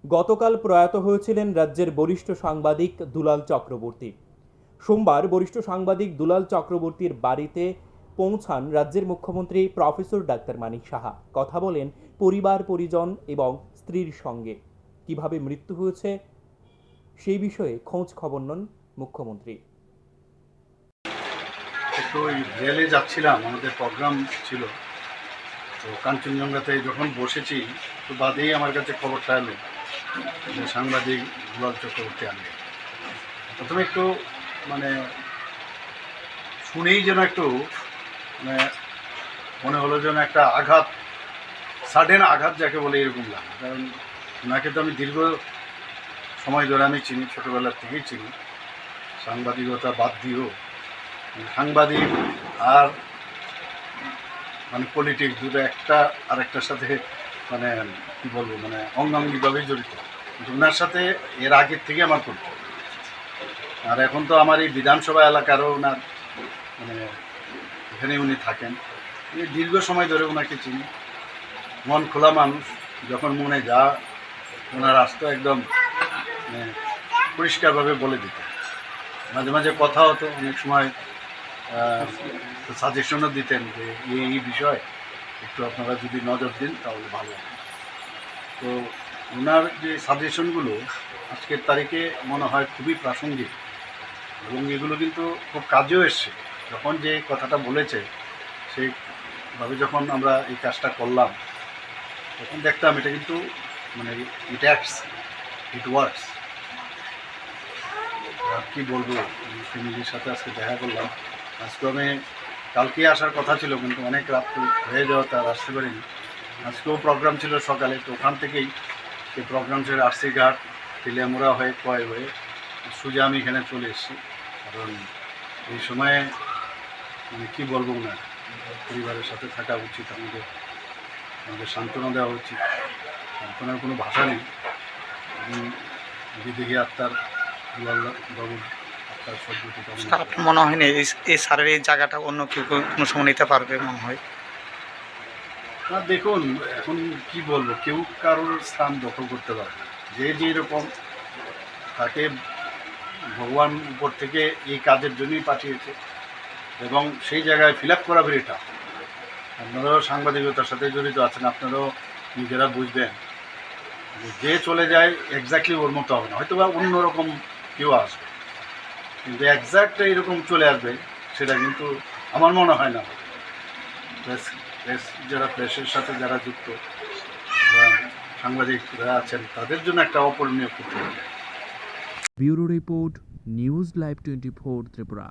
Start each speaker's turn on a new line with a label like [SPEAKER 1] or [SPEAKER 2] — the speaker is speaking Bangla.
[SPEAKER 1] গতকাল প্রয়াত হয়েছিলেন রাজ্যের বরিষ্ঠ সাংবাদিক দুলাল চক্রবর্তী। সোমবার বরিষ্ঠ সাংবাদিক দুলাল চক্রবর্তীর বাড়িতে পৌঁছান রাজ্যের মুখ্যমন্ত্রী প্রফেসর ডাক্তার মানিক সাহা। কথা বলেন পরিবার পরিজন এবং স্ত্রীর সঙ্গে। কিভাবে মৃত্যু হয়েছে সেই বিষয়ে খোঁজ খবর নেন মুখ্যমন্ত্রী।
[SPEAKER 2] একটু রেলে যাচ্ছিলাম, আমাদের প্রোগ্রাম ছিল, তো কাঞ্চনজঙ্ঘাতে যখন বসেছি তো বাদেই আমার কাছে খবরটা এলো যে সাংবাদিক দুলাল চক্রবর্তী আনবে। প্রথমে একটু মানে শুনেই যেন একটু মানে মনে হলো যেন একটা আঘাত, সাডেন আঘাত যাকে বলে, এরকম লাগে। কারণ ওনাকে তো আমি দীর্ঘ সময় ধরে আমি চিনি, ছোটোবেলার থেকেই চিনি। সাংবাদিকতা বাদ দিয়েও সাংবাদিক আর মানে পলিটিক্স দুটো একটা আরেকটার সাথে মানে কী বলবো, মানে অঙ্গাঙ্গিভাবেই জড়িত। কিন্তু ওনার সাথে এর আগের থেকে আমার পরিচয়। আর এখন তো আমার এই বিধানসভা এলাকারও ওনার মানে এখানে উনি থাকেন। এই দীর্ঘ সময় ধরে ওনাকে চিনি। মন খোলা মানুষ, যখন মনে যা ওনার আসতো একদম মানে পরিষ্কারভাবে বলে দিত। মাঝে মাঝে কথা হতো, অনেক সময় সাজেশনও দিতেন যে এই বিষয় একটু আপনারা যদি নজর দিন তাহলে ভালো হবে। তো ওনার যে সাজেশনগুলো আজকের তারিখে মনে হয় খুবই প্রাসঙ্গিক, এবং এগুলো কিন্তু খুব কাজেও এসছে। যখন যে কথাটা বলেছে সেইভাবে যখন আমরা এই কাজটা করলাম তখন দেখতাম এটা কিন্তু মানে ইট অ্যাক্টস, ইট ওয়ার্কস। আর কী বলবো, ফ্যামিলির সাথে আজকে দেখা করলাম। আজকে আমি কালকে আসার কথা ছিল, কিন্তু অনেক রাত হয়ে যাওয়া তার আসতে পারিনি। আজকেও প্রোগ্রাম ছিল সকালে, তো ওখান থেকেই সেই প্রোগ্রাম ছিল আরসি ঘাট, তেলিয়ামুড়া হয়ে কয় হয়ে সোজা আমি এখানে চলে এসেছি। কারণ এই সময়ে মানে কী বলবো না, পরিবারের সাথে থাকা উচিত, আমাদের সান্ত্বনা দেওয়া উচিত। সান্ত্বনার কোনো ভাষা নেই। এবং বিদেহী আত্মার বাবুর আত্মার সদ্গতি কামনা।
[SPEAKER 3] আপনার মনে হয় না এই স্যারের এই জায়গাটা অন্য কেউ কোনো সময় নিতে পারবে মনে হয়?
[SPEAKER 2] না, দেখুন এখন কি বলবো, কেউ কারোর স্থান দখল করতে পারে না। যে যেরকম তাকে ভগবান উপর থেকে এই কাজের জন্যই পাঠিয়েছে, এবং সেই জায়গায় ফিল আপ করা ভেরি টাফ। আপনারাও সাংবাদিকতার সাথে জড়িত আছেন, আপনারাও নিজেরা বুঝবেন যে চলে যায় এক্স্যাক্টলি ওর মতো হবে না, হয়তো বা অন্যরকম কেউ আসবে, কিন্তু এক্স্যাক্ট এরকম চলে আসবে সেটা কিন্তু আমার মনে হয় না। যারা প্রেসের সাথে যারা যুক্ত বা সাংবাদিকরা আছেন তাদের জন্য একটা অপূরণীয় ক্ষতি।
[SPEAKER 1] Bureau report, news live 24 Tripura.